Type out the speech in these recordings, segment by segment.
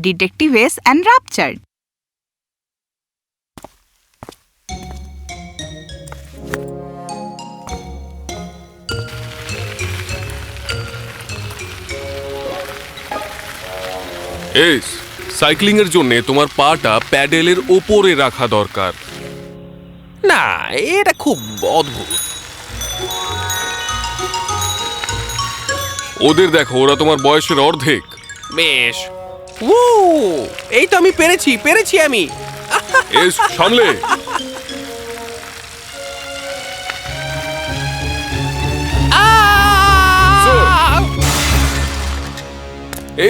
Detective Ace enraptured. S, cycling এর জন্য তোমার পাটা প্যাডেলের ওপরে রাখা দরকার। না, এটা খুব অদ্ভুত। ওদের দেখো, ওরা তোমার বয়সের অর্ধেক। বেশ, ও এই তো আমি পেরেছি আমি। এস, সামলে।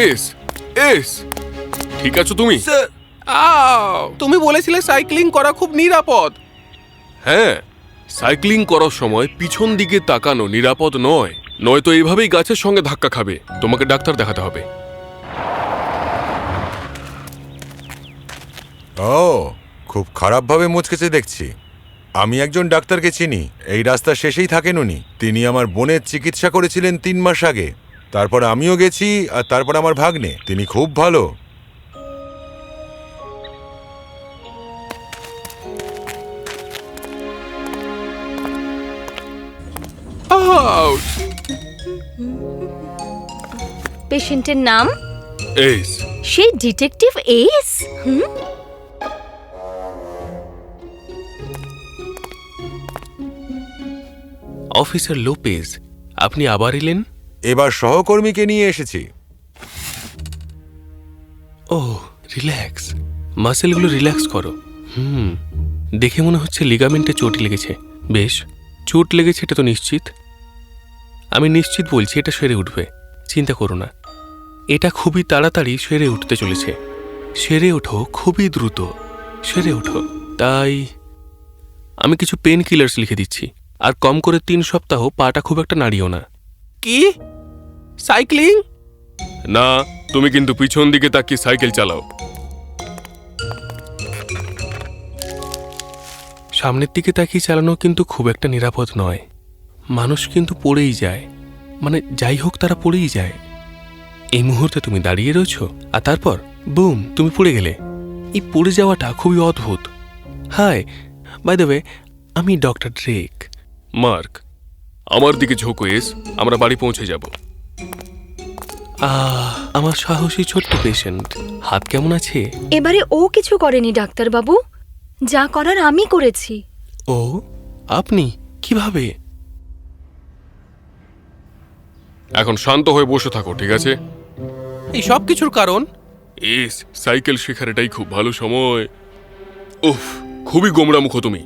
এস, এস, ঠিক আছো তুমি? তুমি বলেছিলে সাইক্লিং করা খুব নিরাপদ। হ্যাঁ, সাইক্লিং করার সময় পিছন দিকে তাকানো নিরাপদ নয়, নয়তো এইভাবেই গাছের সঙ্গে ধাক্কা খাবে। তোমাকে ডাক্তার দেখাতে হবে। ও, খুব খারাপভাবে মুচকেছে দেখছি। আমি একজন ডাক্তারকে চিনি, এই রাস্তার শেষেই থাকেন উনি। তিনি আমার বোনের চিকিৎসা করেছিলেন 3 মাস আগে। তারপর আমিও গেছি, আর তারপর আমার ভাগ্নে। তিনি খুব ভালো। পেশেন্টের নাম? এস। সেই ডিটেকটিভ এস? অফিসার লোপেজ, আপনি আবার এলেন? এবার সহকর্মীকে নিয়ে এসেছি। ও, রিল্যাক্স, মাসেলগুলো রিল্যাক্স করো। দেখে মনে হচ্ছে লিগামেন্টে চোট লেগেছে। বেশ, চোট লেগেছে এটা তো নিশ্চিত। আমি নিশ্চিত বলছি এটা সেরে উঠবে, চিন্তা করো না। এটা খুবই তাড়াতাড়ি সেরে উঠতে চলেছে। সেরে ওঠো, খুবই দ্রুত সেরে ওঠো। তাই আমি কিছু পেন কিলার্স লিখে দিচ্ছি, আর কম করে 3 সপ্তাহ পাটা খুব একটা নাড়িও না। কি সাইক্লিং? না, তুমি কিন্তু পিছন দিকে তাকিয়ে সাইকেল চালাও। সামনের দিকে তাকিয়ে চালানো কিন্তু খুব একটা নিরাপদ নয়। মানুষ কিন্তু পড়েই যায়, মানে যাই হোক তারা পড়েই যায়। এই মুহূর্তে তুমি দাঁড়িয়ে রয়েছো, আর তারপর বুম, তুমি পড়ে গেলে। এই পড়ে যাওয়াটা খুবই অদ্ভুত। হাই, বাই দ্য ওয়ে, আমি ডক্টর ড্রেক। মার্ক, আমার দিকে ঝোঁকো এস, আমরা বাড়ি পৌঁছে যাব। আমার সাহসী ছোট্ট পেশেন্ট, হাত কেমন আছে? এবারে ও কিছু করেনি ডাক্তারবাবু, যা করার আমি করেছি। ও, আপনি কিভাবে? এখন শান্ত হয়ে বসে থাকো, ঠিক আছে? এই সব কিছুর কারণ? এস, সাইকেল শেখার এটাই খুব ভালো সময়। উফ, খুবই গোমরা মুখো তুমি,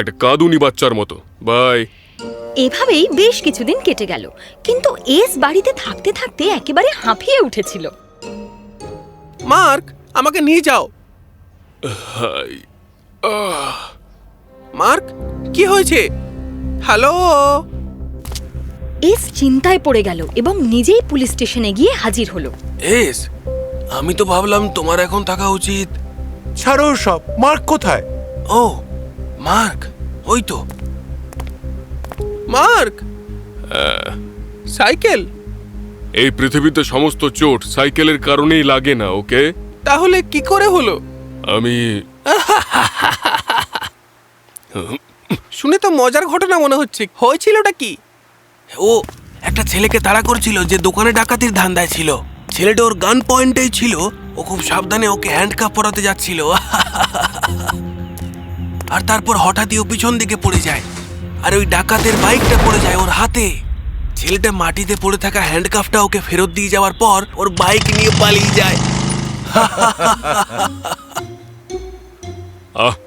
একটা কাঁদুনি বাচ্চার মতো। বাই। এভাবেই বেশ কিছুদিন কেটে গেল, কিন্তু এস বাড়িতে থাকতে থাকতে একেবারে হাঁপিয়ে উঠেছিল। মার্ক, আমাকে নিয়ে যাও। হাই। মার্ক, কি হয়েছে? হ্যালো? এস চিন্তায় পড়ে গেল এবং নিজেই পুলিশ স্টেশনে গিয়ে হাজির হলো। এস, আমি তো ভাবলাম তোমার এখন থাকা উচিত। ছাড়ো সব। মার্ক কোথায়? ও, মার্ক, ওই তো। Mark, cycle? এই পৃথিবীতে সমস্ত চোট সাইকেলের কারণেই লাগে না, ওকে? তাহলে কি করে হলো? আমি শুনে তো মজার ঘটনা মনে হচ্ছে। হয়েছিলটা কি? ও একটা ছেলেকে তাড়া করছিল যে দোকানে ডাকাতির ধান্দায় ছিল। ছেলেটা ওর গান পয়েন্টেই ছিল। ও খুব সাবধানে ওকে হ্যান্ডকাপ পরাতে যাচ্ছিল। আর তারপর হঠাৎই ও পিছন দিকে পড়ে যায়, আর ওই ডাকাতের বাইকটা পড়ে যায় ওর হাতে। ছেলেটা মাটিতে পড়ে থাকা হ্যান্ডকাফটা ওকে ফেরত দিয়ে যাওয়ার পর ওর বাইক নিয়ে পালিয়ে যায়।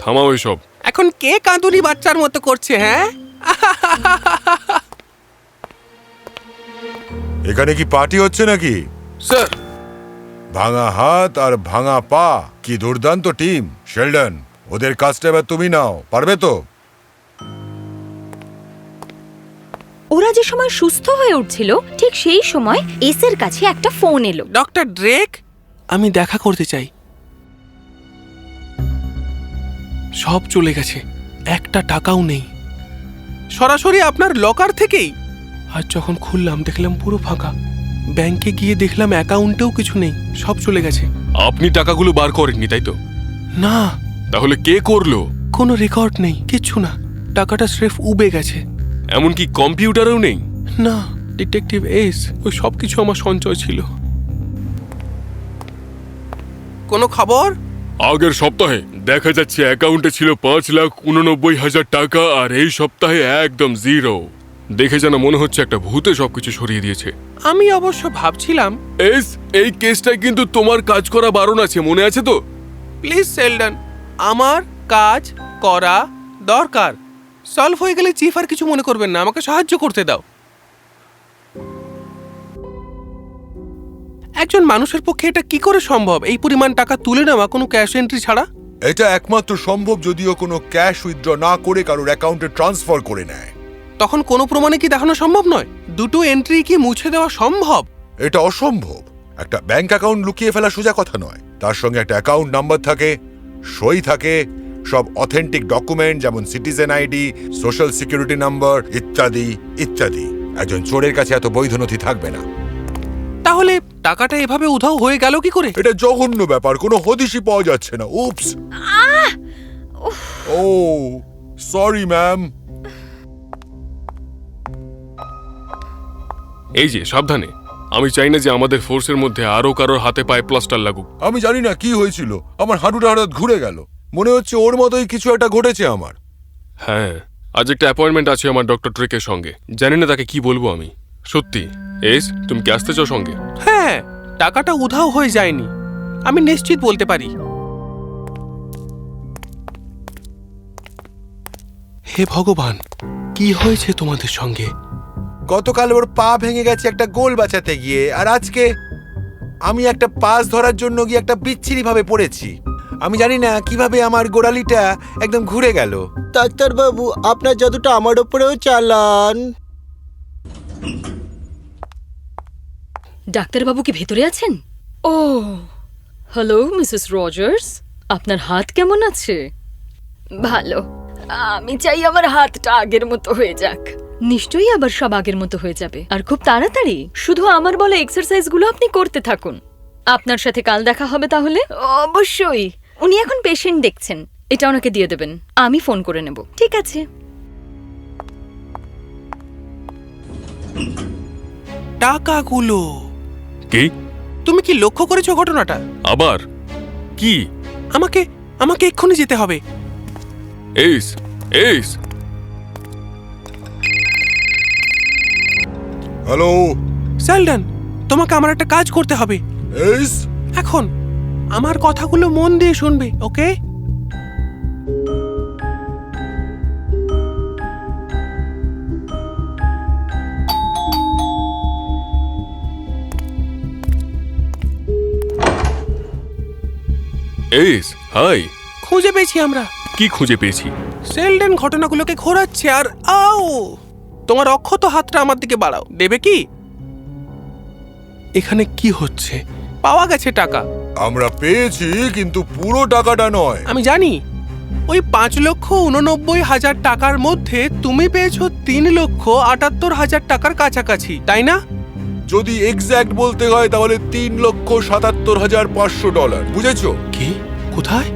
থামাও এসব। এখন কে কাঁদুনি বাচ্চার মতো করছে? হ্যাঁ, এখানে কি পার্টি হচ্ছে নাকি? স্যার, ভাঙা হাত আর ভাঙা পা, কি দুর্দান্ত টিম। শেলডন, ওদের কাজটা এবার তুমি নাও, পারবে তো? ওরা যে সময় সুস্থ হয়ে উঠছিল, ঠিক সেই সময় এসের কাছে একটা ফোন এলো। ডক্টর ড্রেক, আমি দেখা করতে চাই। সব চলে গেছে, একটা টাকাও নেই। সরাসরি আপনার লকার থেকেই? আর যখন খুললাম দেখলাম পুরো ফাঁকা। ব্যাংকে গিয়ে দেখলাম অ্যাকাউন্টেও কিছু নেই, সব চলে গেছে। আপনি টাকাগুলো বার করেননি তাই তো? না। তাহলে কে করলো? কোনো রেকর্ড নেই, কিচ্ছু না। টাকাটা স্রেফ উবে গেছে। এমনকি কম্পিউটারেও নেই? না। ডিটেকটিভ এস, ওই সব কিছু আমার সঞ্চয় ছিল। কোনো খবর? আগের সপ্তাহে দেখা যাচ্ছে অ্যাকাউন্টে ছিল 5,89,000 টাকা, আর এই সপ্তাহে একদম জিরো। দেখে যেন মনে হচ্ছে একটা ভূতে সবকিছু সরিয়ে দিয়েছে। আমি অবশ্য ভাবছিলাম, এই কেসটায় কিন্তু তোমার কাজ করা বারণ আছে, মনে আছে তো? প্লিজ সেলডন, আমার কাজ করা দরকার। সলভ হয়ে গেলে চিফ আর কিছু মনে করবেন না, আমাকে সাহায্য করতে দাও। একজন মানুষের পক্ষে এটা কি করে সম্ভব, এই পরিমাণ টাকা তুলে নেওয়া কোনো ক্যাশ এন্ট্রি ছাড়া? এটা একমাত্র সম্ভব যদিও কোনো ক্যাশ উইথড্র না করে কারোর অ্যাকাউন্টে ট্রান্সফার করে নেয়। তখন কোনো প্রমাণে কি দেখানো সম্ভব নয়? দুটো এন্ট্রি কি মুছে দেওয়া সম্ভব? এটা অসম্ভব। একটা ব্যাংক অ্যাকাউন্ট লুকিয়ে ফেলা সোজা কথা নয়। তার সঙ্গে একটা অ্যাকাউন্ট নাম্বার থাকে, সই থাকে, সব অথেন্টিক ডকুমেন্ট যেমন citizen ID, social security number ইত্যাদি ইত্যাদি। একজন চোরের কাছে এত বৈধ নথি থাকবে না। তাহলে টাকাটা এভাবে উধাও হয়ে গেল কি করে? এটা জঘন্য ব্যাপার, কোনো হদিশই পাওয়া যাচ্ছে না। উপস। ও সরি ম্যাম। এই যে সাবধানে, আমি চাই না যে আমাদের ফোর্সের মধ্যে আরো কারোর হাতে পায়ে প্লাস্টার লাগুক। আমি জানি না কি হয়েছিল, আমার হাঁটুটা হঠাৎ ঘুরে গেল। মনে হচ্ছে ওর মতোই কিছু একটা ঘটেছে আমার। হ্যাঁ, আজ একটা অ্যাপয়েন্টমেন্ট আছে আমার ডক্টর ট্রেকের সঙ্গে। জানি না তাকে কি বলবো আমি। সত্যি এস, তুমি কি আসতে চাও সঙ্গে? হ্যাঁ, টাকাটা উধাও হয়ে যায়নি, আমি নিশ্চিত বলতে পারি। হে ভগবান, কি হয়েছে তোমাদের সঙ্গে? গতকাল ওর পা ভেঙে গেছে একটা গোল বাঁচাতে গিয়ে, আর আজকে আমি একটা পাস ধরার জন্য গিয়ে একটা বিচ্ছিরি ভাবে পড়েছি। আমি জানি না কিভাবে আমার গোড়ালিটা একদম ঘুরে গেল। ডাক্তারবাবু, আপনার জাদুটা আমার ওপরেও চালান। ডাক্তারবাবু কি ভেতরে আছেন? ও হ্যালো মিসেস রজার্স, আপনার হাত কেমন আছে? ভালো। আমি চাই আমার হাতটা আগের মতো হয়ে যাক। নিশ্চয়ই আবার সব আগের মতো হয়ে যাবে, আর খুব তাড়াতাড়ি। শুধু আমার বলা এক্সারসাইজগুলো আপনি করতে থাকুন। আপনার সাথে কাল দেখা হবে তাহলে? অবশ্যই। উনি এখন পেশেন্ট দেখছেন, এটা ওনাকে দিয়ে দেবেন, আমি ফোন করে নেব। ঠিক আছে। টাকাগুলো কি? তুমি কি লক্ষ্য করেছো ঘটনাটা? আবার কি? আমাকে আমাকে এক্ষুনি যেতে হবে। এস এস, হ্যালো সেলডন, তোমাকে আমার একটা কাজ করতে হবে এস। এখন। আমার কথাগুলো মন দিয়ে শুনবে, ওকে? S, high. খুঁজে পেয়েছি আমরা। কি খুঁজে পেয়েছি? সেলডন ঘটনাগুলোকে ঘোরাচ্ছে, আর আও, তোমার অক্ষত হাতটা আমার দিকে বাড়াও। দেবে কি? এখানে কি হচ্ছে? পাওয়া গেছে টাকা। আমরা পেয়েছি, কিন্তু পুরো টাকাটা নয়। আমি জানি। ওই 5,89,000 টাকার মধ্যে তুমি পেয়েছো 3,78,000 টাকার কাছাকাছি, তাই না? যদি এক্স্যাক্ট বলতে হয় তাহলে $3,77,500। বুঝেছো? কি? কোথায়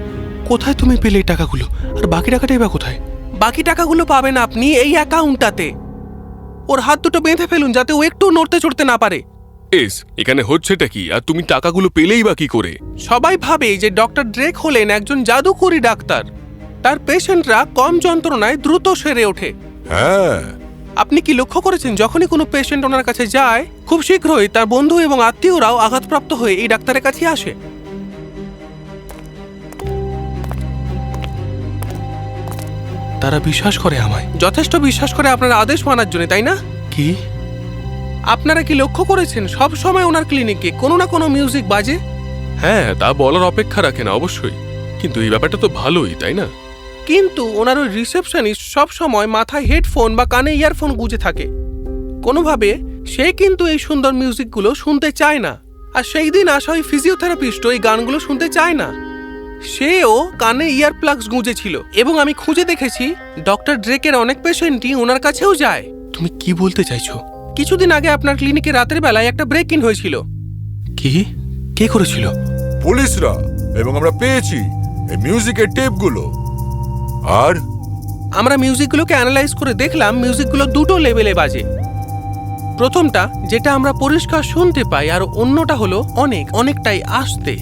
কোথায় তুমি পেলে এই টাকাগুলো? আর বাকি টাকাটাই বা কোথায়? বাকি টাকাগুলো পাবেন আপনি এই অ্যাকাউন্টটাতে। ওর হাত দুটো বেঁধে ফেলুন যাতে ও একটু নড়তে চড়তে না পারে। এস, এখানে হচ্ছেটা কি, আর তুমি টাকাগুলো পেলেই বা কি করে? সবাই ভাবে যে ডক্টর ড্রেক হলেন একজন জাদুকরি ডাক্তার। তার পেশেন্টরা কম যন্ত্রণায় দ্রুত সেরে ওঠে। হ্যাঁ। আপনি কি লক্ষ্য করেছেন, যখনই কোনো পেশেন্ট ওনার কাছে যায়, খুব শীঘ্রই তার বন্ধু এবং আত্মীয়রাও আঘাতপ্রাপ্ত হয়ে এই ডাক্তারের কাছে আসে? তারা বিশ্বাস করে আমায়? যথেষ্ট বিশ্বাস করে আপনার আদেশ মানার জন্য, তাই না? কি? আপনারা কি লক্ষ্য করেছেন সব সময় ওনার ক্লিনিকে কোনো না কোনো মিউজিক বাজে? হ্যাঁ, তা বলার অপেক্ষা রাখে না অবশ্যই, কিন্তু এই ব্যাপারটা তো ভালোই, তাই না? কিন্তু ওনার ওই রিসেপশনিস্ট সব সময় মাথায় হেডফোন বা কানে ইয়ারফোন গুঁজে থাকে। কোনোভাবে সে কিন্তু এই সুন্দর মিউজিকগুলো শুনতে চায় না। আর সেই দিন আসা ওই ফিজিওথেরাপিস্ট এই গানগুলো শুনতে চায় না। সেও কানে ইয়ার প্লাগস গুঁজেছিল, এবং আমি খুঁজে দেখেছি ডক্টর ড্রেকের অনেক পেশেন্টই ওনার কাছেও যায়। তুমি কি বলতে চাইছো? কিছুদিন আগে আপনার ক্লিনিকে রাতের বেলায় একটা ব্রেক ইন হয়েছিল। কি? কে করেছিল? পুলিশরা, এবং আমরা পেয়েছি এই মিউজিকের টেপগুলো। আর আমরা মিউজিকগুলোকে অ্যানালাইজ করে দেখলাম মিউজিকগুলো দুটো লেভেলে বাজে। প্রথমটা যেটা আমরা পরিষ্কার শুনতে পাই, আর অন্যটা হলো অনেকটাই আস্তে,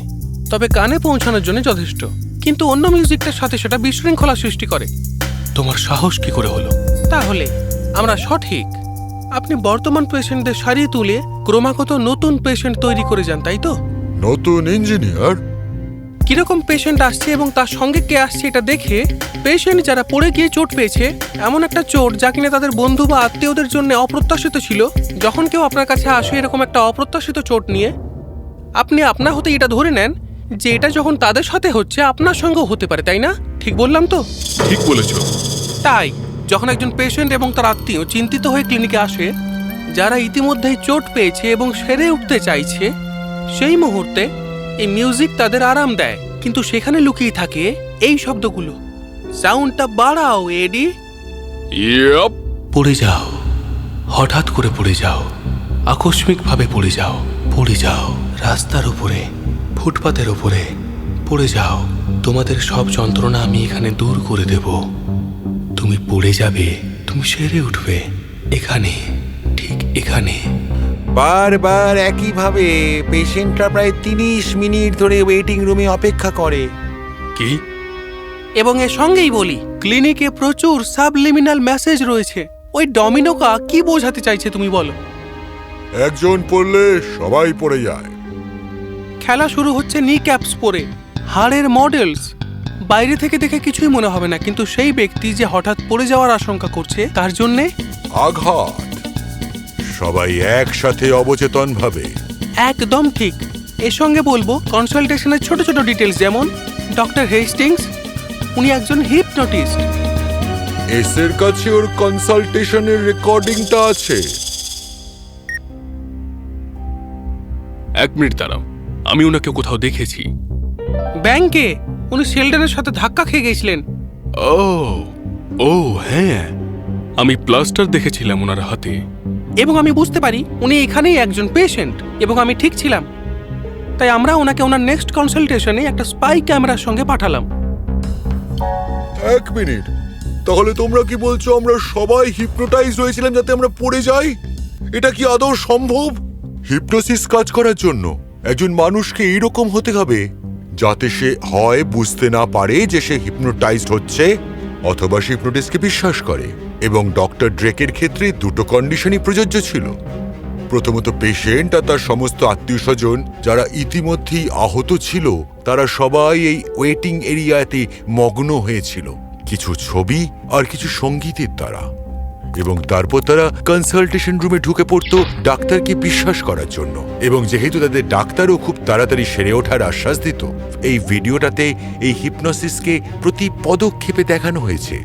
তবে কানে পৌঁছানোর জন্য যথেষ্ট। কিন্তু অন্য মিউজিকটার সাথে সেটা বিশৃঙ্খলা সৃষ্টি করে। তোমার সাহস কি করে হলো? তাহলে আমরা সঠিক। আপনি বর্তমান পেশেন্টদের সারিয়ে তুলে ক্রমাগত নতুন পেশেন্ট তৈরি করে যান, তাই তো? নতুন ইঞ্জিনিয়ার? কিরকম পেশেন্ট আসছে এবং তার সঙ্গে কে আসছে এটা দেখে পেশেন্ট যারা পড়ে গিয়ে চোট পেয়েছে, এমন একটা চোট যা কিনা তাদের বন্ধু বা আত্মীয়দের জন্য অপ্রত্যাশিত ছিল, যখন কেউ আপনার কাছে আসে এরকম একটা অপ্রত্যাশিত চোট নিয়ে, আপনি আপনা হতে এটা ধরে নেন যে এটা যখন তাদের সাথে হচ্ছে আপনার সঙ্গেও হতে পারে, তাই না? ঠিক বললাম তো? ঠিক বলেছো। তাই যখন একজন পেশেন্ট এবং তার আত্মীয় চিন্তিত হয়ে ক্লিনিকে আসে, যারা ইতিমধ্যেই চোট পেয়েছে এবং সেরে উঠতে চাইছে, সেই মুহূর্তে এই মিউজিক তাদের আরাম দেয়। কিন্তু সেখানে লুকিয়ে থাকে এই শব্দগুলো। সাউন্ডটা বাড়াও এডি। ইয়েপ। পড়ে যাও, হঠাৎ করে পড়ে যাও, আকস্মিকভাবে পড়ে যাও, পড়ে যাও রাস্তার উপরে, ফুটপাতের উপরে পড়ে যাও। তোমাদের সব যন্ত্রণা আমি এখানে দূর করে দেব। তুমি পড়ে যাবে, তুমি সেরে উঠবে এখানে, ঠিক এখানে। বারবার একইভাবে পেশেন্টরা প্রায় 30 মিনিট ধরে ওয়েটিং রুমে অপেক্ষা করে। কি? এবং এর সঙ্গেই বলি, ক্লিনিকে প্রচুর সাবলিমিনাল মেসেজ রয়েছে। ওই ডমিনোকা কি বোঝাতে চাইছে তুমি বলো? একজন পড়লে সবাই পড়ে যায়। খেলা শুরু হচ্ছে নি ক্যাপস পরে, হাড়ের মডেলস। বাইরে থেকে দেখে কিছুই মনে হবে না, কিন্তু সেই ব্যক্তি যে হঠাৎ পড়ে যাওয়ার আশঙ্কা করছে তার জন্যে আঘাত। সবাই একসাথে অবচেতন ভাবে। একদম ঠিক। এর সঙ্গে বলবো কনসালটেশনের ছোট ছোট ডিটেলস, যেমন ডক্টর হেস্টিংস, উনি একজন হিপনোটিস্ট। এসের কাছে ওর কনসালটেশনের রেকর্ডিংটা আছে। 1 মিনিট দাঁড়াও, আমি ওনাকে কোথাও দেখেছি। ব্যাংকে উনি শেল্ডনের সাথে ধাক্কা খেয়ে গেছিলেন। ও হ্যাঁ, আমি প্লাস্টার দেখেছিলাম ওনার হাতে। এবং আমি বুঝতে পারি উনি এখানেই একজন পেশেন্ট, এবং আমি ঠিক ছিলাম। তাই আমরা ওনাকে ওনার নেক্সট কনসালটেশনে একটা স্পাই ক্যামেরার সঙ্গে পাঠালাম। 1 মিনিট, তাহলে তোমরা কি বলছো আমরা সবাই হিপনোটাইজ হয়েছিলাম যাতে আমরা পড়ে যাই? এটা কি আদৌ সম্ভব? হিপনোসিস কাজ করার জন্য একজন মানুষকে এইরকম হতে হবে যাতে সে হয় বুঝতে না পারে যে সে হিপনোটাইজড হচ্ছে, অথবা সে হিপনোটিস্টকে বিশ্বাস করে। এবং ডক্টর ড্রেকের ক্ষেত্রে দুটো কন্ডিশনই প্রযোজ্য ছিল। প্রথমত, পেশেন্ট আর তার সমস্ত আত্মীয় স্বজন যারা ইতিমধ্যেই আহত ছিল, তারা সবাই এই ওয়েটিং এরিয়াতে মগ্ন হয়েছিল কিছু ছবি আর কিছু সঙ্গীতের দ্বারা। এবং তারপর তারা কনসালটেশন রুমে ঢুকে পড়তো ডাক্তারকে বিশ্বাস করার জন্য। এবং যেহেতু তাদের ডাক্তারও খুব তাড়াতাড়ি সেরে ওঠার আশ্বাস দিত, এই ভিডিওটাতে এই হিপনোসিসকে প্রতি পদক্ষেপে দেখানো হয়েছে।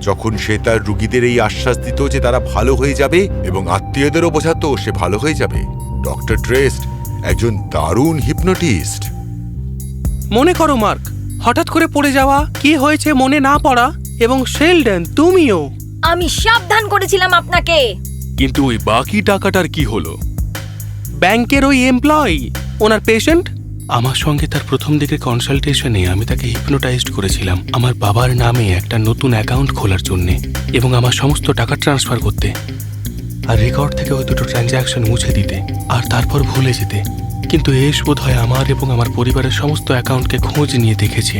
যখন সে তার রুগীদের এই আশ্বাস দিত যে তারা ভালো হয়ে যাবে, এবং আত্মীয়দেরও বোঝাতো সে ভালো হয়ে যাবে। ডক্টর ড্রেস্ট একজন দারুণ হিপনোটিস্ট। মনে করো মার্ক, হঠাৎ করে পড়ে যাওয়া, কি হয়েছে মনে না পড়া, এবং শেলডন তুমিও। আমি সাবধান করেছিলাম আপনাকে। কিন্তু ওই বাকি টাকাটার কি হলো? ব্যাংকের ওই এমপ্লয়ি, ওনার পেশেন্ট। আমার সঙ্গে তার প্রথম দিকের কনসালটেশনে আমি তাকে হিপনোটাইজড করেছিলাম আমার বাবার নামে একটা নতুন অ্যাকাউন্ট খোলার জন্যে, এবং আমার সমস্ত টাকা ট্রান্সফার করতে, আর রেকর্ড থেকে ওই দুটো ট্রানজ্যাকশন মুছে দিতে, আর তারপর ভুলে যেতে। কিন্তু এস বোধ হয় আমার এবং আমার পরিবারের সমস্ত অ্যাকাউন্টকে খোঁজ নিয়ে দেখেছে।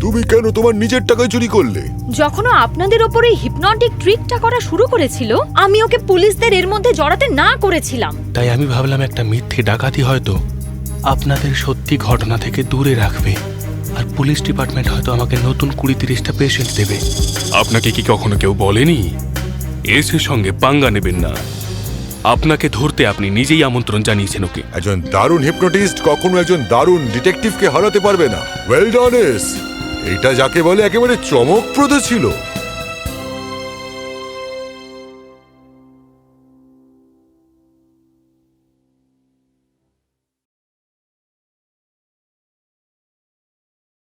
তুমি কেন তোমার নিজের টাকায় চুরি করলে? যখন ও আপনাদের ওপর এই হিপনটিক ট্রিকটা করা শুরু করেছিল, আমি ওকে পুলিশদের এর মধ্যে জড়াতে না করেছিলাম। তাই আমি ভাবলাম একটা মিথ্যে ডাকাতি হয়তো আপনাদের সত্যি ঘটনা থেকে দূরে রাখবে, আর পুলিশ ডিপার্টমেন্ট হয়তো আমাকে নতুন 20-30টা পেশেন্ট দেবে। আপনাকে কি কখনো কেউ বলেনি এসের সঙ্গে পাঙ্গা নেবেন না? আপনাকে ধরতে আপনি নিজেই আমন্ত্রণ জানিয়েছেন ওকে। একজন দারুণ হিপনোটিস্ট কখনো একজন দারুণ ডিটেকটিভকে হারাতে পারবে না। Well done S. এটা যাকে বলে একেবারে চমকপ্রদ ছিল।